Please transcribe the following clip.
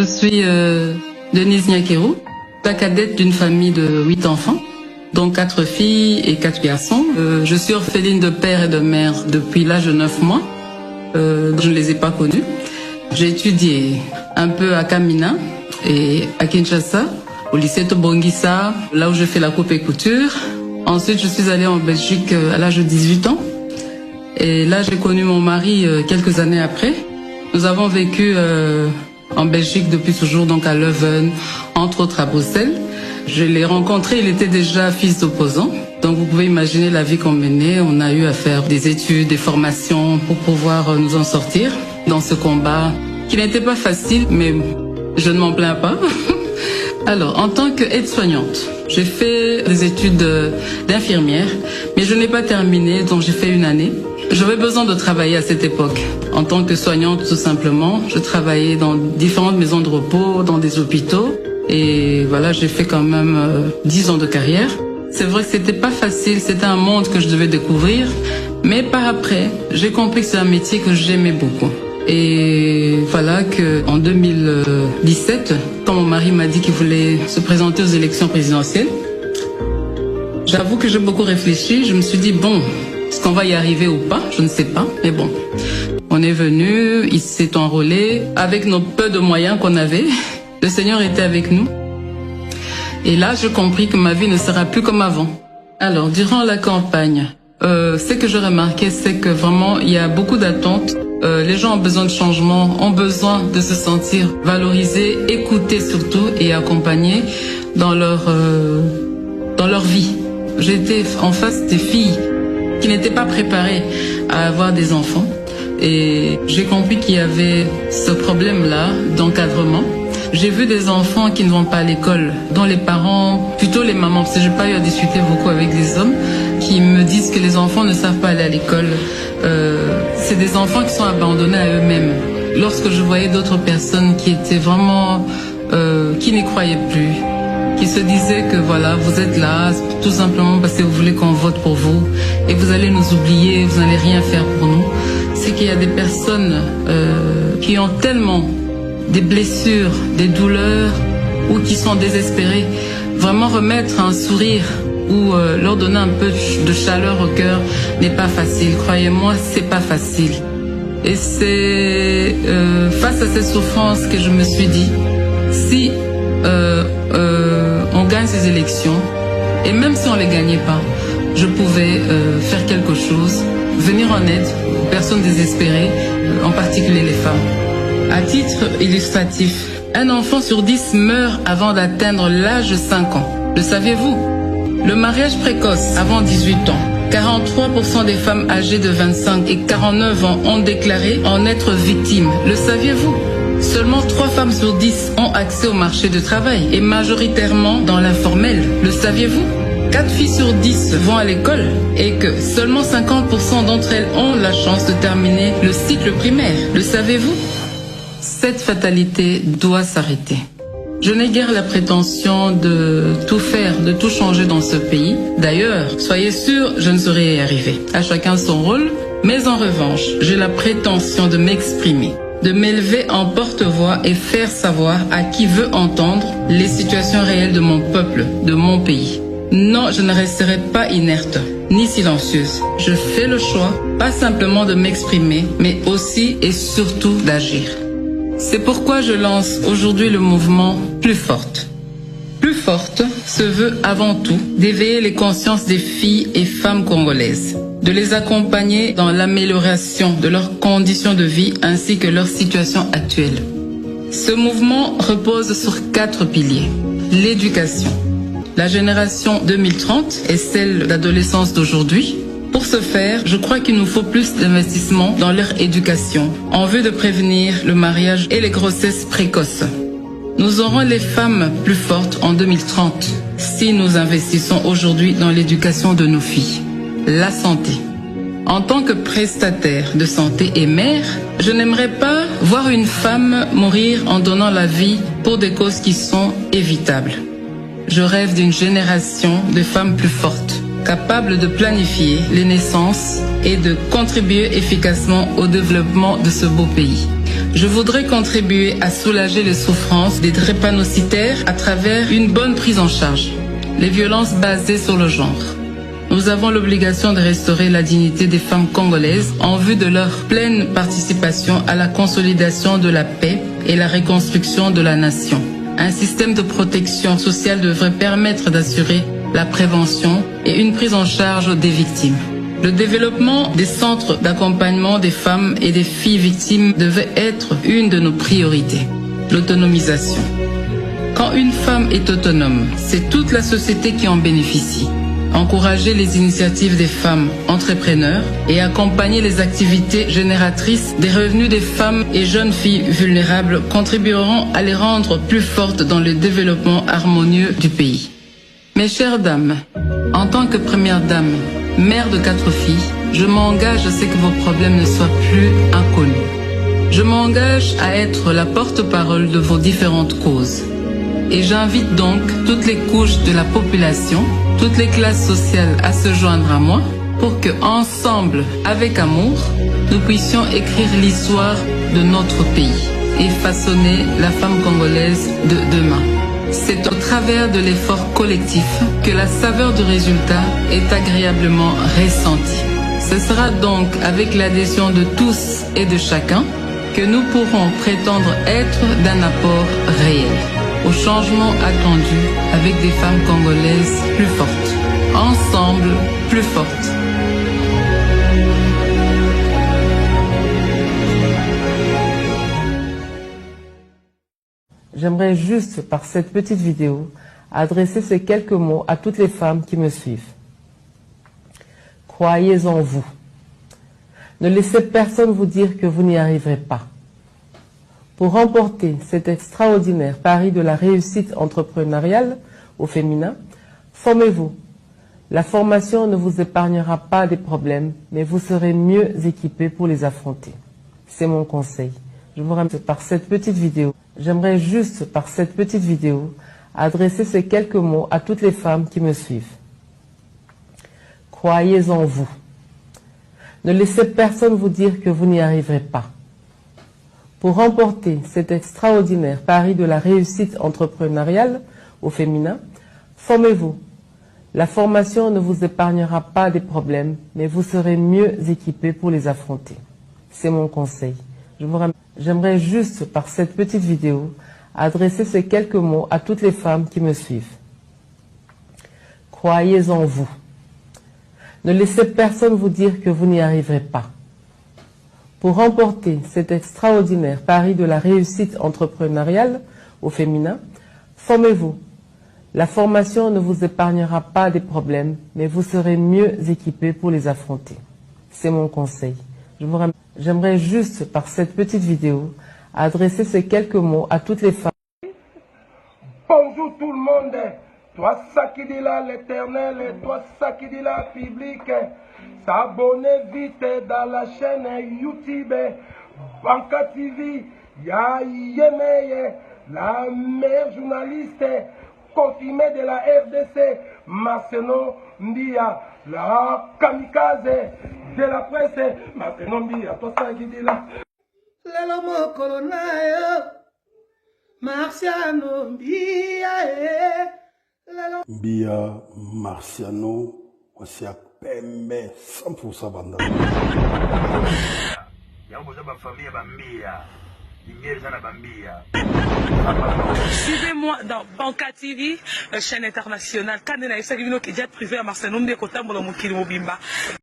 Je suis Denise Nyakeru, la cadette d'une famille de 8 enfants, dont 4 filles et 4 garçons. Je suis orpheline de père et de mère depuis l'âge de 9 mois. Je ne les ai pas connus. J'ai étudié un peu à Kamina et à Kinshasa, au lycée Tobongisa, là où j'ai fait la coupe et couture. Ensuite, je suis allée en Belgique à l'âge de 18 ans. Et là, j'ai connu mon mari quelques années après. Nous avons vécu en Belgique depuis toujours, donc à Leuven, entre autres à Bruxelles. Je l'ai rencontré, il était déjà fils d'opposant. Donc vous pouvez imaginer la vie qu'on menait. On a eu à faire des études, des formations pour pouvoir nous en sortir dans ce combat qui n'était pas facile, mais je ne m'en plains pas. Alors, en tant qu'aide-soignante, j'ai fait des études d'infirmière, mais je n'ai pas terminé, donc j'ai fait une année. J'avais besoin de travailler à cette époque. En tant que soignante, tout simplement, je travaillais dans différentes maisons de repos, dans des hôpitaux. Et voilà, j'ai fait quand même 10 ans de carrière. C'est vrai que c'était pas facile, c'était un monde que je devais découvrir. Mais par après, j'ai compris que c'est un métier que j'aimais beaucoup. Et voilà que en 2017, quand mon mari m'a dit qu'il voulait se présenter aux élections présidentielles, j'avoue que j'ai beaucoup réfléchi. Je me suis dit, bon, est-ce qu'on va y arriver ou pas? Je ne sais pas, mais bon. On est venu, il s'est enrôlé avec nos peu de moyens qu'on avait. Le Seigneur était avec nous. Et là, j'ai compris que ma vie ne sera plus comme avant. Alors, durant la campagne, ce que j'ai remarqué, c'est que vraiment, il y a beaucoup d'attentes. Les gens ont besoin de changement, ont besoin de se sentir valorisés, écoutés surtout et accompagnés dans leur vie. J'étais en face des filles qui n'étaient pas préparées à avoir des enfants. Et j'ai compris qu'il y avait ce problème-là d'encadrement. J'ai vu des enfants qui ne vont pas à l'école, dont les parents, plutôt les mamans, parce que j'ai pas eu à discuter beaucoup avec des hommes, qui me disent que les enfants ne savent pas aller à l'école. C'est des enfants qui sont abandonnés à eux-mêmes. Lorsque je voyais d'autres personnes qui étaient vraiment, qui n'y croyaient plus, qui se disaient que voilà, vous êtes là tout simplement parce que vous voulez qu'on vote pour vous et vous allez nous oublier, vous n'allez rien faire pour nous. C'est qu'il y a des personnes qui ont tellement des blessures, des douleurs ou qui sont désespérées. Vraiment remettre un sourire ou leur donner un peu de chaleur au cœur n'est pas facile. Croyez-moi, c'est pas facile. Et c'est face à cette souffrance que je me suis dit, si on gagne ces élections, et même si on les gagnait pas, je pouvais faire quelque chose, venir en aide aux personnes désespérées, en particulier les femmes. À titre illustratif, un enfant sur 10 meurt avant d'atteindre l'âge de 5 ans. Le saviez-vous? Le mariage précoce avant 18 ans. 43% des femmes âgées de 25 et 49 ans ont déclaré en être victimes. Le saviez-vous? Seulement 3 femmes sur 10 ont accès au marché du travail et majoritairement dans l'informel. Le saviez-vous? 4 filles sur 10 vont à l'école et que seulement 50% d'entre elles ont la chance de terminer le cycle primaire. Le savez-vous? Cette fatalité doit s'arrêter. Je n'ai guère la prétention de tout faire, de tout changer dans ce pays. D'ailleurs, soyez sûrs, je ne saurais y arriver. À chacun son rôle, mais en revanche, j'ai la prétention de m'exprimer, de m'élever en porte-voix et faire savoir à qui veut entendre les situations réelles de mon peuple, de mon pays. Non, je ne resterai pas inerte, ni silencieuse. Je fais le choix, pas simplement de m'exprimer, mais aussi et surtout d'agir. C'est pourquoi je lance aujourd'hui le mouvement Plus Forte. Plus Forte se veut avant tout d'éveiller les consciences des filles et femmes congolaises, de les accompagner dans l'amélioration de leurs conditions de vie ainsi que leur situation actuelle. Ce mouvement repose sur 4 piliers. L'éducation. La génération 2030 est celle d'adolescence d'aujourd'hui. Pour ce faire, je crois qu'il nous faut plus d'investissement dans leur éducation, en vue de prévenir le mariage et les grossesses précoces. Nous aurons les femmes plus fortes en 2030 si nous investissons aujourd'hui dans l'éducation de nos filles. La santé. En tant que prestataire de santé et mère, je n'aimerais pas voir une femme mourir en donnant la vie pour des causes qui sont évitables. Je rêve d'une génération de femmes plus fortes, capables de planifier les naissances et de contribuer efficacement au développement de ce beau pays. Je voudrais contribuer à soulager les souffrances des drépanocytaires à travers une bonne prise en charge. Les violences basées sur le genre. Nous avons l'obligation de restaurer la dignité des femmes congolaises en vue de leur pleine participation à la consolidation de la paix et la reconstruction de la nation. Un système de protection sociale devrait permettre d'assurer la prévention et une prise en charge des victimes. Le développement des centres d'accompagnement des femmes et des filles victimes devait être une de nos priorités. L'autonomisation. Quand une femme est autonome, c'est toute la société qui en bénéficie. Encourager les initiatives des femmes entrepreneurs et accompagner les activités génératrices des revenus des femmes et jeunes filles vulnérables contribueront à les rendre plus fortes dans le développement harmonieux du pays. Mes chères dames, en tant que première dame, mère de 4 filles, je m'engage à ce que vos problèmes ne soient plus inconnus. Je m'engage à être la porte-parole de vos différentes causes. Et j'invite donc toutes les couches de la population, toutes les classes sociales à se joindre à moi pour que, ensemble, avec amour, nous puissions écrire l'histoire de notre pays et façonner la femme congolaise de demain. C'est au travers de l'effort collectif que la saveur du résultat est agréablement ressentie. Ce sera donc avec l'adhésion de tous et de chacun que nous pourrons prétendre être d'un apport réel au changement attendu avec des femmes congolaises plus fortes. Ensemble, plus fortes. J'aimerais juste, par cette petite vidéo, adresser ces quelques mots à toutes les femmes qui me suivent. Croyez en vous. Ne laissez personne vous dire que vous n'y arriverez pas. Pour remporter cet extraordinaire pari de la réussite entrepreneuriale au féminin, formez-vous. La formation ne vous épargnera pas des problèmes, mais vous serez mieux équipés pour les affronter. C'est mon conseil. Je vous remercie par cette petite vidéo. J'aimerais juste, par cette petite vidéo, adresser ces quelques mots à toutes les femmes qui me suivent. Croyez en vous. Ne laissez personne vous dire que vous n'y arriverez pas. Pour remporter cet extraordinaire pari de la réussite entrepreneuriale au féminin, formez-vous. La formation ne vous épargnera pas des problèmes, mais vous serez mieux équipés pour les affronter. C'est mon conseil. J'aimerais juste, par cette petite vidéo, adresser ces quelques mots à toutes les femmes qui me suivent. Croyez en vous. Ne laissez personne vous dire que vous n'y arriverez pas. Pour remporter cet extraordinaire pari de la réussite entrepreneuriale au féminin, formez-vous. La formation ne vous épargnera pas des problèmes, mais vous serez mieux équipés pour les affronter. C'est mon conseil. J'aimerais juste, par cette petite vidéo, adresser ces quelques mots à toutes les femmes. Bonjour tout le monde, toi ça qui dit là l'éternel, toi ça qui dit là public, s'abonner vite dans la chaîne YouTube, Banka TV, ya Yemeye, la meilleure journaliste confirmée de la RDC, Marcelo Mbia, la kamikaze de la presse, Marcelo Mbia, toi ça qui dit là. Lelo mokolo na yo Marciano Mbia Mbia Marciano Osia Pembe 100% banda. Suivez-moi dans Banka TV, chaîne internationale. Quand on a eu ça, il y a une jet privé à Marseille, on me dit que